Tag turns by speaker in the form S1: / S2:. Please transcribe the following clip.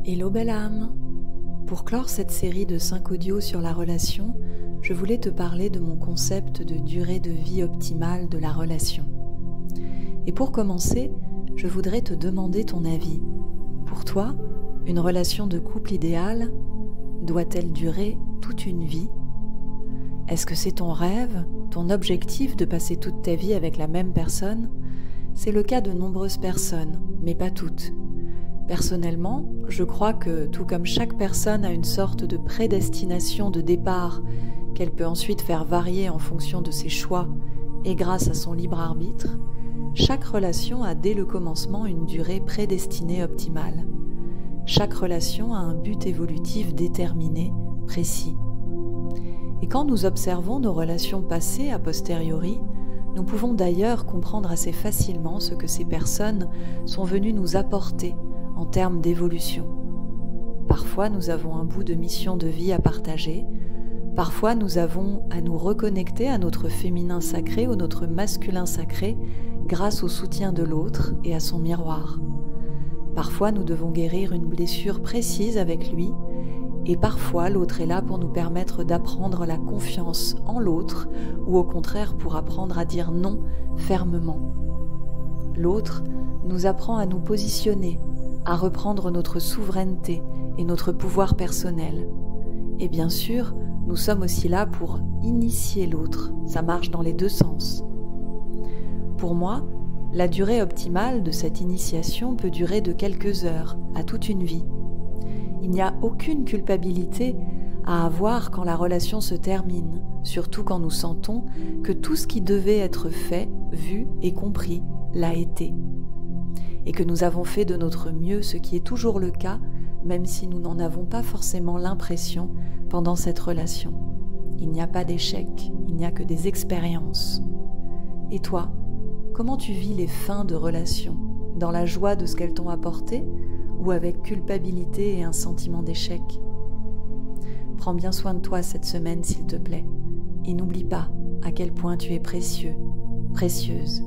S1: Hello belle âme! Pour clore cette série de 5 audios sur la relation, je voulais te parler de mon concept de durée de vie optimale de la relation. Et pour commencer, je voudrais te demander ton avis. Pour toi, une relation de couple idéale doit-elle durer toute une vie? Est-ce que c'est ton rêve, ton objectif de passer toute ta vie avec la même personne? C'est le cas de nombreuses personnes, mais pas toutes. Personnellement, je crois que, tout comme chaque personne a une sorte de prédestination de départ qu'elle peut ensuite faire varier en fonction de ses choix et grâce à son libre arbitre, chaque relation a dès le commencement une durée prédestinée optimale. Chaque relation a un but évolutif déterminé, précis. Et quand nous observons nos relations passées a posteriori, nous pouvons d'ailleurs comprendre assez facilement ce que ces personnes sont venues nous apporter en termes d'évolution. Parfois, nous avons un bout de mission de vie à partager. Parfois, nous avons à nous reconnecter à notre féminin sacré ou notre masculin sacré grâce au soutien de l'autre et à son miroir. Parfois, nous devons guérir une blessure précise avec lui et parfois, l'autre est là pour nous permettre d'apprendre la confiance en l'autre ou au contraire pour apprendre à dire non fermement. L'autre nous apprend à nous positionner, à reprendre notre souveraineté et notre pouvoir personnel. Et bien sûr, nous sommes aussi là pour initier l'autre. Ça marche dans les deux sens. Pour moi, la durée optimale de cette initiation peut durer de quelques heures à toute une vie. Il n'y a aucune culpabilité à avoir quand la relation se termine, surtout quand nous sentons que tout ce qui devait être fait, vu et compris l'a été. Et que nous avons fait de notre mieux, ce qui est toujours le cas, même si nous n'en avons pas forcément l'impression pendant cette relation. Il n'y a pas d'échec, il n'y a que des expériences. Et toi, comment tu vis les fins de relation? Dans la joie de ce qu'elles t'ont apporté ou avec culpabilité et un sentiment d'échec? Prends bien soin de toi cette semaine, s'il te plaît, et n'oublie pas à quel point tu es précieux, précieuse.